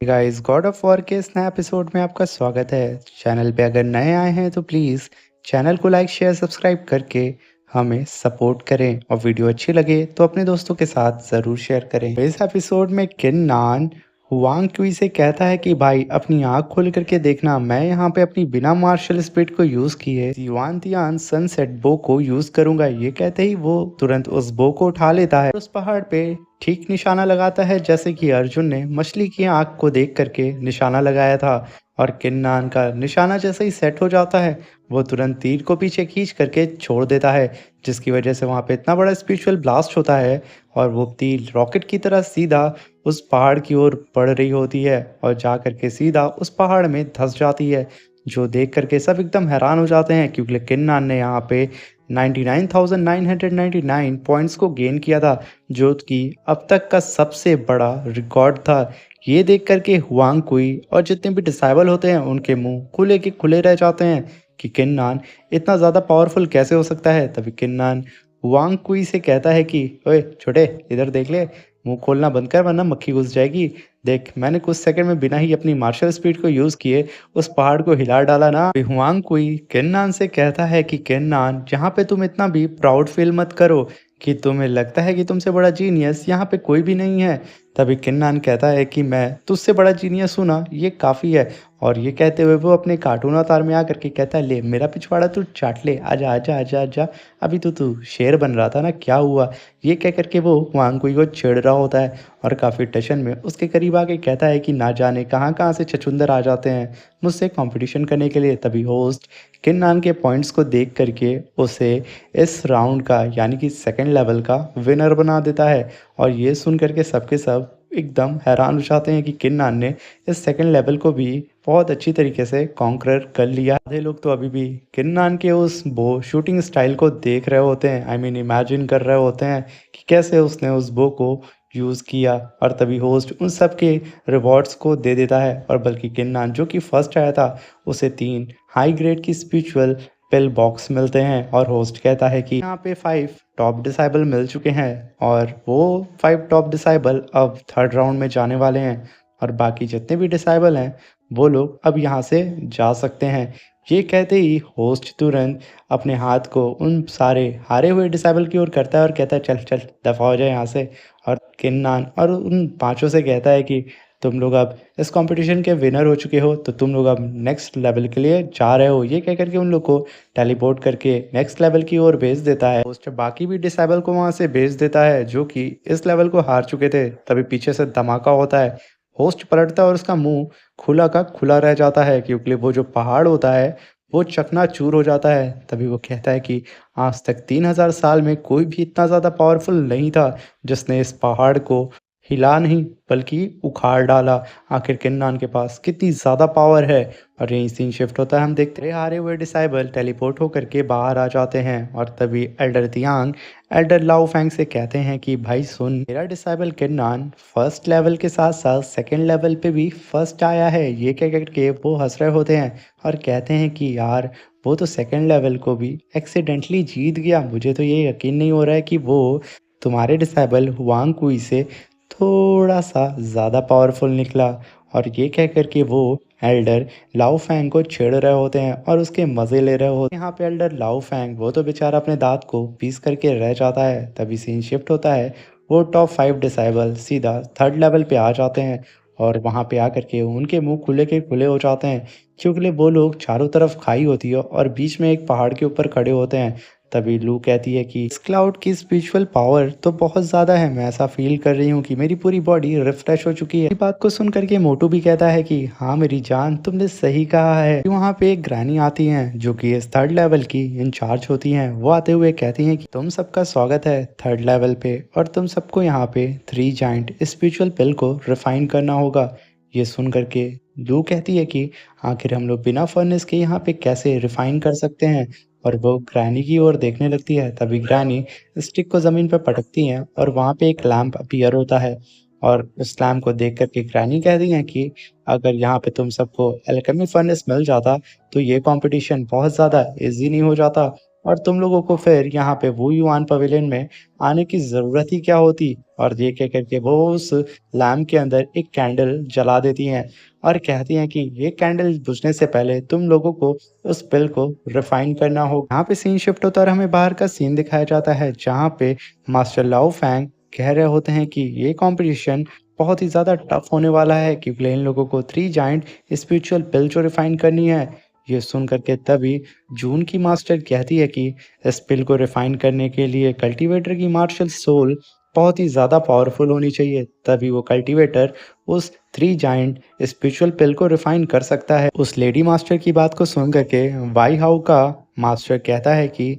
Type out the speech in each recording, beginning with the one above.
Guys, God of war के इस नए एपिसोड में आपका स्वागत है। चैनल पे अगर नए आए हैं तो प्लीज़ चैनल को लाइक शेयर सब्सक्राइब करके हमें सपोर्ट करें और वीडियो अच्छी लगे तो अपने दोस्तों के साथ ज़रूर शेयर करें। इस एपिसोड में किन नान हुआंग क्वी से कहता है कि भाई अपनी आँख खोल करके देखना, मैं यहाँ पे अपनी बिना मार्शल स्पीड को यूज़ किए युआन तियान सनसेट बो को यूज़ करूंगा। ये कहते ही वो तुरंत उस बो को उठा लेता है, उस पहाड़ पे ठीक निशाना लगाता है जैसे कि अर्जुन ने मछली की आंख को देख करके निशाना लगाया था। और किन्नान का निशाना जैसे ही सेट हो जाता है वो तुरंत तीर को पीछे खींच करके छोड़ देता है, जिसकी वजह से वहाँ पे इतना बड़ा स्पिरिचुअल ब्लास्ट होता है और वो तीर रॉकेट की तरह सीधा उस पहाड़ की ओर बढ़ रही होती है और जा करके सीधा उस पहाड़ में धंस जाती है। जो देख करके सब एकदम हैरान हो जाते हैं क्योंकि किन्नान ने यहाँ पे 99,999 पॉइंट्स को गेन किया था, जो कि अब तक का सबसे बड़ा रिकॉर्ड था। ये देख करके हुआंग कुई और जितने भी डिसाइबल होते हैं उनके मुंह खुले के खुले रह जाते हैं कि किन्नान इतना ज़्यादा पावरफुल कैसे हो सकता है। तभी किन्नान हुआंग कुई से कहता है कि ओए छोटे, इधर देख ले, मुंह खोलना बंद कर वरना मक्खी घुस जाएगी। देख, मैंने कुछ सेकंड में बिना ही अपनी मार्शल स्पीड को यूज़ किए उस पहाड़ को हिला डाला ना। हुआंग कुई किन्नान से कहता है कि किन्नान, जहाँ पे तुम इतना भी प्राउड फील मत करो कि तुम्हें लगता है कि तुमसे बड़ा जीनियस यहाँ पे कोई भी नहीं है। तभी किन्नान कहता है कि मैं तुझसे बड़ा जीनियस हूँ ना, ये काफ़ी है। और ये कहते हुए वो अपने कार्टून अवतार में आकर के कहता है, ले मेरा पिछवाड़ा तू चाट ले, आजा आजा आजा आजा, अभी तो तू शेर बन रहा था ना, क्या हुआ। ये कह करके वो हुआंग को छेड़ रहा होता है और काफ़ी टशन में उसके करीब आके कहता है कि ना जाने कहाँ कहाँ से छछूंदर आ जाते हैं मुझसे कंपटीशन करने के लिए। तभी होस्ट किन्नान के पॉइंट्स को देख करके उसे इस राउंड का यानी कि सेकंड लेवल का विनर बना देता है। और ये सुन करके सबके सब एकदम हैरान हो जाते हैं कि किन्नान ने इस सेकंड लेवल को भी बहुत अच्छी तरीके से कॉन्कर कर लिया। आधे लोग तो अभी भी किन्नान के उस बो शूटिंग स्टाइल को देख रहे होते हैं, आई मीन इमेजिन कर रहे होते हैं कि कैसे उसने उस बो को यूज़ किया। और तभी होस्ट उन सब के रिवॉर्ड्स को दे देता है और बल्कि किन्नान जो कि फर्स्ट आया था उसे 3 हाई ग्रेड की स्पिरिचुअल पिल बॉक्स मिलते हैं। और होस्ट कहता है कि यहाँ पे 5 टॉप डिसाइबल मिल चुके हैं और वो 5 टॉप डिसाइबल अब थर्ड राउंड में जाने वाले हैं और बाकी जितने भी डिसाइबल हैं वो लोग अब यहाँ से जा सकते हैं। ये कहते ही होस्ट तुरंत अपने हाथ को उन सारे हारे हुए डिसाइबल की ओर करता है और कहता है चल चल दफ़ा हो जाए यहाँ से। और किन्नान और उन पांचों से कहता है कि तुम लोग अब इस कंपटीशन के विनर हो चुके हो, तो तुम लोग अब नेक्स्ट लेवल के लिए जा रहे हो। ये कह करके उन लोग को टेलीपोर्ट करके नेक्स्ट लेवल की ओर भेज देता है। होस्ट बाकी भी डिसाइबल को वहां से भेज देता है जो कि इस लेवल को हार चुके थे। तभी पीछे से धमाका होता है, होस्ट पलटता है और उसका मुंह खुला का खुला रह जाता है क्योंकि वो जो पहाड़ होता है वो चकनाचूर हो जाता है। तभी वो कहता है कि आज तक 3000 साल में कोई भी इतना ज़्यादा पावरफुल नहीं था जिसने इस पहाड़ को हिला नहीं बल्कि उखाड़ डाला। आखिर किन्नान के पास कितनी ज़्यादा पावर है। और यही सीन शिफ्ट होता है, हम देखते हैं हारे हुए डिसाइबल टेलीपोर्ट होकर के बाहर आ जाते हैं और तभी एल्डर तियांग एल्डर लाओ फैंग से कहते हैं कि भाई सुन, मेरा डिसाइबल किन्नान फर्स्ट लेवल के साथ साथ सेकंड लेवल पे भी फर्स्ट आया है। ये कह करके वो हंस रहे होते हैं और कहते हैं कि यार वो तो सेकंड लेवल को भी एक्सीडेंटली जीत गया, मुझे तो ये यकीन नहीं हो रहा है कि वो तुम्हारे डिसाइबल हुआंग कुई से थोड़ा सा ज़्यादा पावरफुल निकला। और ये कह कर के वो एल्डर लाओ फैंग को छेड़ रहे होते हैं और उसके मज़े ले रहे होते हैं। यहाँ पे एल्डर लाओ फैंग वो तो बेचारा अपने दांत को पीस करके रह जाता है। तभी सीन शिफ्ट होता है, वो टॉप 5 डिसाइबल सीधा थर्ड लेवल पे आ जाते हैं और वहाँ पे आकर के उनके मुंह खुले के खुले हो जाते हैं क्योंकि वो लोग चारों तरफ खाई होती है और बीच में एक पहाड़ के ऊपर खड़े होते हैं। तभी लू कहती है कि इस क्लाउड की स्पिरिचुअल पावर तो बहुत ज़्यादा है, मैं ऐसा फील कर रही हूँ कि मेरी पूरी बॉडी रिफ्रेश हो चुकी है। इस बात को सुन करके मोटू भी कहता है कि हाँ मेरी जान, तुमने सही कहा है। वहाँ पे एक ग्रैनी आती हैं जो कि इस थर्ड लेवल की इंचार्ज होती हैं। वो आते हुए कहती हैं कि तुम सबका स्वागत है थर्ड लेवल पे और तुम सबको यहाँ पे 3 जाइंट स्पिरिचुअल पिल को रिफाइन करना होगा। ये सुन करके लू कहती है कि आखिर हम लोग बिना फर्नेस के यहाँ पे कैसे रिफाइन कर सकते हैं। और वो ग्रैनी की ओर देखने लगती है। तभी ग्रैनी स्टिक को ज़मीन पर पटकती हैं और वहाँ पे एक लैंप अपीयर होता है। और उस लैंप को देख करके ग्रैनी कहती हैं कि अगर यहाँ पे तुम सबको एल्केमी फर्नेस मिल जाता तो ये कंपटीशन बहुत ज़्यादा इजी नहीं हो जाता और तुम लोगों को फिर यहाँ पे वू युआन पवेलियन में आने की ज़रूरत ही क्या होती? और ये कह कर के वो उस लैंप के अंदर एक कैंडल जला देती हैं और कहती हैं कि ये कैंडल बुझने से पहले तुम लोगों को उस पिल को रिफाइन करना होगा। यहाँ पे सीन शिफ्ट होता है और हमें बाहर का सीन दिखाया जाता है जहाँ पे मास्टर लाओ फैंग कह रहे होते हैं कि ये कंपटीशन बहुत ही ज़्यादा टफ होने वाला है क्योंकि इन लोगों को 3 जायंट स्पिरिचुअल पिल जो रिफाइन करनी है। ये सुन कर के तभी जून की मास्टर कहती है कि इस पिल को रिफाइन करने के लिए कल्टीवेटर की मार्शल सोल बहुत ही ज़्यादा पावरफुल होनी चाहिए, तभी वो कल्टीवेटर उस 3 जायंट स्पिरिचुअल पिल को रिफाइन कर सकता है। उस लेडी मास्टर की बात को सुन करके वाई हाउ का मास्टर कहता है कि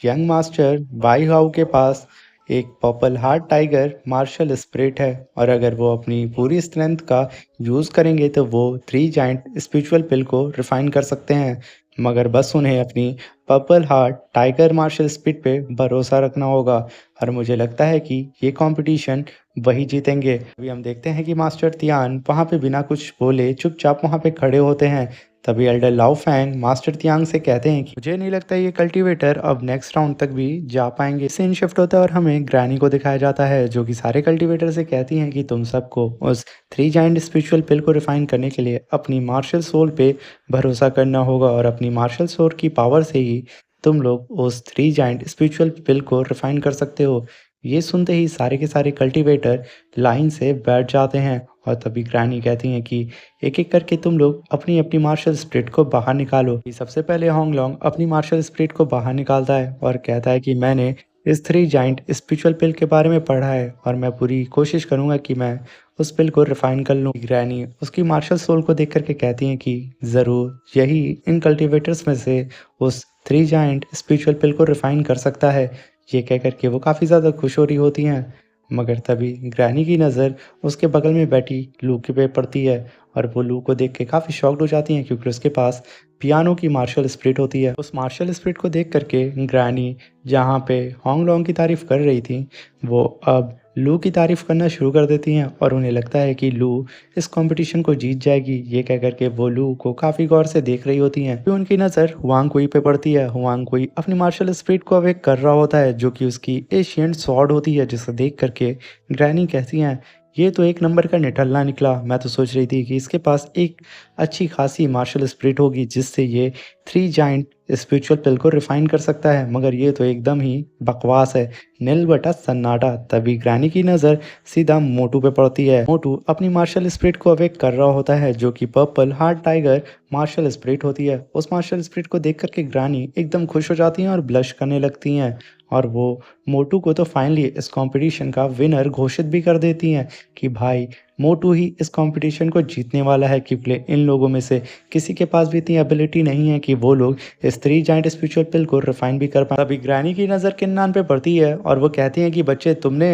यंग मास्टर वाई हाउ के पास एक purple heart tiger martial spirit है और अगर वो अपनी पूरी स्ट्रेंथ का यूज़ करेंगे तो वो 3 जायंट स्पिरिचुअल पिल को रिफाइन कर सकते हैं, मगर बस उन्हें अपनी purple heart tiger martial spirit पे भरोसा रखना होगा। और मुझे लगता है कि ये कंपटीशन वही जीतेंगे। अभी हम देखते हैं कि मास्टर तियान वहाँ पे बिना कुछ बोले चुपचाप वहाँ पे खड़े होते हैं। तभी एल्डर लाओ फैंग मास्टर तियांग से कहते हैं कि मुझे नहीं लगता ये कल्टीवेटर अब नेक्स्ट राउंड तक भी जा पाएंगे। सीन शिफ्ट होता है और हमें ग्रैनी को दिखाया जाता है जो कि सारे कल्टीवेटर से कहती हैं कि तुम सबको उस 3 जायंट स्पिरिचुअल पिल को रिफाइन करने के लिए अपनी मार्शल सोल पे भरोसा करना होगा और अपनी मार्शल सोल की पावर से ही तुम लोग उस 3 जायंट स्पिरिचुअल पिल को रिफाइन कर सकते हो। ये सुनते ही सारे के सारे कल्टीवेटर लाइन से बैठ जाते हैं और तभी ग्रैनी कहती हैं कि एक-एक करके तुम लोग अपनी-अपनी मार्शल स्पिरिट को बाहर निकालो। ये सबसे पहले होंगलोंग अपनी मार्शल स्पिरिट को बाहर निकालता है और कहता है कि मैंने इस 3 जायंट स्पिरिचुअल पिल के बारे में पढ़ा है और मैं पूरी कोशिश करूँगा कि मैं उस पिल को रिफाइन कर लूँ। ग्रैनी उसकी मार्शल सोल को देख कर के कहती हैं कि ज़रूर यही इन कल्टीवेटर्स में से उस 3 जायंट स्पिरिचुअल पिल को रिफाइन कर सकता है। ये कह कर के वो काफ़ी ज़्यादा खुश हो रही होती हैं, मगर तभी ग्रैनी की नज़र उसके बगल में बैठी लू के पे पड़ती है और वो लू को देख के काफ़ी शॉक्ड हो जाती हैं क्योंकि उसके पास पियानो की मार्शल स्पिरिट होती है। उस मार्शल स्पिरिट को देख कर के ग्रैनी जहाँ पे होंगलोंग की तारीफ़ कर रही थी, वो अब लू की तारीफ़ करना शुरू कर देती हैं और उन्हें लगता है कि लू इस कॉम्पिटिशन को जीत जाएगी। ये कह कर के वो लू को काफ़ी गौर से देख रही होती हैं। फिर उनकी नज़र हुआंग कुई पे पड़ती है। हुआंग कुई अपनी मार्शल स्पिरिट को अवेक कर रहा होता है जो कि उसकी एशियंट स्वॉर्ड होती है, जिसे देख कर के ग्रैनी कहती हैं, ये तो एक नंबर का निठल्ला निकला। मैं तो सोच रही थी कि इसके पास एक अच्छी खासी मार्शल स्पिरिट होगी जिससे ये 3 जायंट स्पिरिचुअल पिल को रिफाइन कर सकता है, मगर ये तो एकदम ही बकवास है, नील बटा सन्नाटा। तभी ग्रैनी की नज़र सीधा मोटू पे पड़ती है। मोटू अपनी मार्शल स्पिरिट को अवेक कर रहा होता है जो कि purple heart tiger martial spirit होती है। उस मार्शल स्पिरिट को देख कर के ग्रैनी एकदम खुश हो जाती हैं और ब्लश करने लगती हैं और वो मोटू को तो फाइनली इस कंपटीशन का विनर घोषित भी कर देती हैं कि भाई मोटू ही इस कंपटीशन को जीतने वाला है क्योंकि इन लोगों में से किसी के पास भी इतनी एबिलिटी नहीं है कि वो लोग इस 3 जायंट स्पिरिचुअल पिल को रिफाइन भी कर पाए। तभी ग्रैनी की नज़र किन्नान पे पड़ती है और वो कहती हैं कि बच्चे तुमने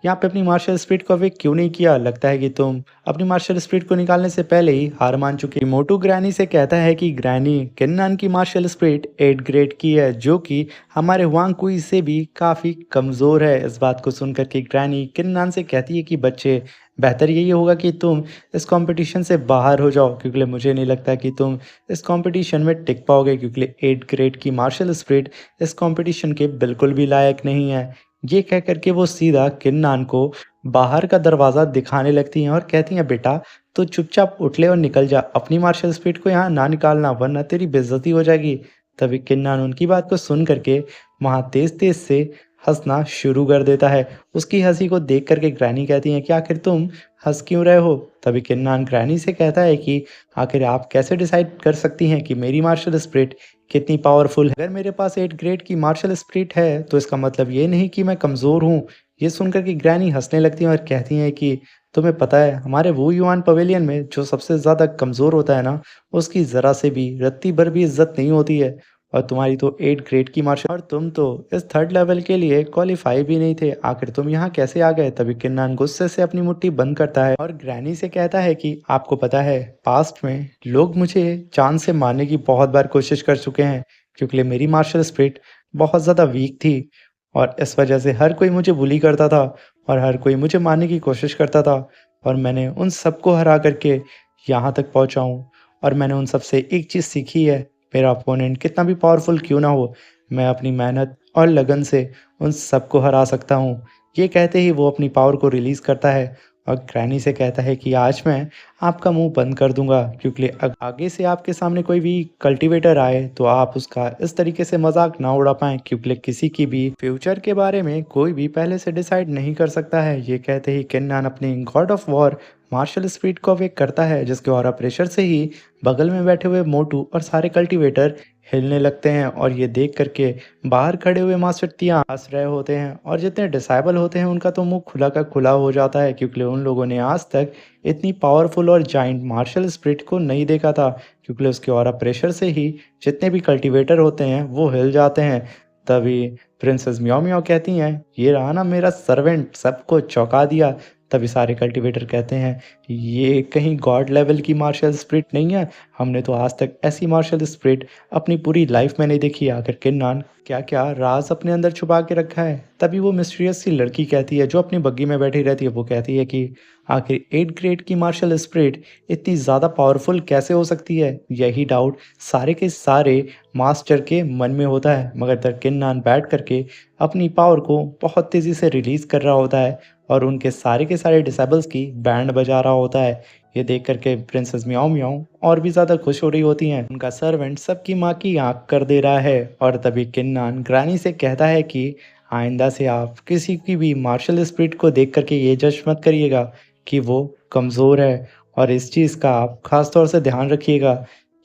यहाँ पे अपनी मार्शल स्पिरिट को अवेक क्यों नहीं किया? लगता है कि तुम अपनी मार्शल स्पिरिट को निकालने से पहले ही हार मान चुकी। मोटू ग्रैनी से कहता है कि ग्रैनी किन्नान की मार्शल स्पिरिट 8 ग्रेड की है जो कि हमारे हुआंग कुई से भी काफ़ी कमज़ोर है। इस बात को सुनकर के ग्रैनी किन्नान से कहती है कि बच्चे बेहतर यही होगा कि तुम इस कंपटीशन से बाहर हो जाओ क्योंकि मुझे नहीं लगता कि तुम इस कंपटीशन में टिक पाओगे क्योंकि 8 ग्रेड की मार्शल स्पिरिट इस कंपटीशन के बिल्कुल भी लायक नहीं है। ये कह कर के वो सीधा किन्नान को बाहर का दरवाज़ा दिखाने लगती हैं और कहती हैं बेटा तो चुपचाप उठ ले और निकल जा, अपनी मार्शल स्पिरिट को यहाँ ना निकालना वरना तेरी बेइज्जती हो जाएगी। तभी किन्नान उनकी बात को सुन करके वहाँ तेज-तेज से हँसना शुरू कर देता है। उसकी हँसी को देख कर के ग्रैनी कहती हैं कि आखिर तुम हँस क्यों रहे हो? तभी किन्नान ग्रैनी से कहता है कि आखिर आप कैसे डिसाइड कर सकती हैं कि मेरी मार्शल स्पिरिट कितनी पावरफुल है? अगर मेरे पास 8 ग्रेड की मार्शल स्पिरिट है तो इसका मतलब ये नहीं कि मैं कमज़ोर हूँ। ये सुनकर के ग्रैनी हँसने लगती हैं और कहती हैं कि तुम्हें पता है हमारे वू युआन पवेलियन में जो सबसे ज़्यादा कमज़ोर होता है ना, उसकी ज़रा से भी रत्ती भर भी इज़्ज़त नहीं होती है और तुम्हारी तो 8 ग्रेड की मार्शल और तुम तो इस 3rd लेवल के लिए क्वालीफाई भी नहीं थे। आखिर तुम यहाँ कैसे आ गए? तभी किन्नान गुस्से से अपनी मुट्ठी बंद करता है और ग्रैनी से कहता है कि आपको पता है पास्ट में लोग मुझे जान से मारने की बहुत बार कोशिश कर चुके हैं क्योंकि मेरी मार्शल स्पिरिट बहुत ज़्यादा वीक थी और इस वजह से हर कोई मुझे बुली करता था और हर कोई मुझे मारने की कोशिश करता था और मैंने उन सबको हरा करके यहाँ तक पहुँचा हूँ और मैंने उन सबसे एक चीज़ सीखी है, मेरा अपोनेंट कितना भी पावरफुल क्यों ना हो, मैं अपनी मेहनत और लगन से उन सबको हरा सकता हूँ। ये कहते ही वो अपनी पावर को रिलीज़ करता है और ग्रैनी से कहता है कि आज मैं आपका मुँह बंद कर दूँगा, क्योंकि आगे से आपके सामने कोई भी कल्टीवेटर आए तो आप उसका इस तरीके से मज़ाक ना उड़ा पाएँ, क्योंकि किसी की भी फ्यूचर के बारे में कोई भी पहले से डिसाइड नहीं कर सकता है। ये कहते ही किन्नान अपनी god of war martial speed को अवेक करता है, जिसके ऑरा प्रेशर से ही बगल में बैठे हुए मोटू और सारे कल्टीवेटर हिलने लगते हैं। और ये देख करके बाहर खड़े हुए मास्टर तिया हंस रहे होते हैं, और जितने डिसाइबल होते हैं उनका तो मुंह खुला का खुला हो जाता है, क्योंकि उन लोगों ने आज तक इतनी पावरफुल और जाइंट मार्शल स्पिरिट को नहीं देखा था, क्योंकि उसके ऑरा प्रेशर से ही जितने भी कल्टीवेटर होते हैं वो हिल जाते हैं। तभी प्रिंसेस म्याओ म्याओ कहती हैं, ये रहा ना मेरा सर्वेंट, सबको चौंका दिया। तभी सारे कल्टीवेटर कहते हैं, ये कहीं गॉड लेवल की मार्शल स्पिरिट नहीं है, हमने तो आज तक ऐसी मार्शल स्पिरिट अपनी पूरी लाइफ में नहीं देखी। आखिर किन्नान क्या क्या राज अपने अंदर छुपा के रखा है। तभी वो मिस्टीरियस सी लड़की कहती है, जो अपनी बग्गी में बैठी रहती है, वो कहती है कि आखिर 8 ग्रेड की मार्शल स्पिरिट इतनी ज़्यादा पावरफुल कैसे हो सकती है। यही डाउट सारे के सारे मास्टर के मन में होता है, मगर किन्नान बैठ करके अपनी पावर को बहुत तेज़ी से रिलीज़ कर रहा होता है और उनके सारे के सारे डिसेबल्स की बैंड बजा रहा होता है। ये देख कर के प्रिंसेस म्याओ म्याओ और भी ज़्यादा खुश हो रही होती हैं। उनका सर्वेंट सबकी माँ की आँख कर दे रहा है। और तभी किन्नान ग्रैनी से कहता है कि आइंदा से आप किसी की भी मार्शल स्पिरिट को देख कर के ये जज मत करिएगा कि वो कमज़ोर है, और इस चीज़ का आप ख़ास तौर से ध्यान रखिएगा,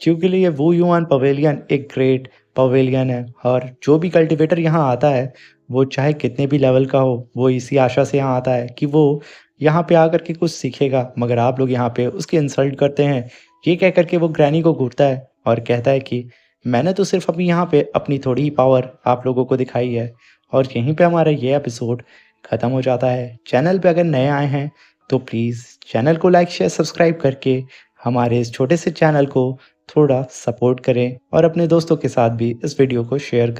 क्योंकि लिए वू युआन पवेलियन एक ग्रेट पवेलियन है, और जो भी कल्टीवेटर यहाँ आता है वो चाहे कितने भी लेवल का हो, वो इसी आशा से यहाँ आता है कि वो यहाँ पे आकर के कुछ सीखेगा, मगर आप लोग यहाँ पे उसकी इंसल्ट करते हैं। ये कह कर के वो ग्रैनी को घूरता है और कहता है कि मैंने तो सिर्फ अभी यहाँ पे अपनी थोड़ी ही पावर आप लोगों को दिखाई है। और यहीं पे हमारा ये एपिसोड ख़त्म हो जाता है। चैनल पे अगर नए आए हैं तो प्लीज़ चैनल को लाइक शेयर सब्सक्राइब करके हमारे इस छोटे से चैनल को थोड़ा सपोर्ट करें, और अपने दोस्तों के साथ भी इस वीडियो को शेयर करें।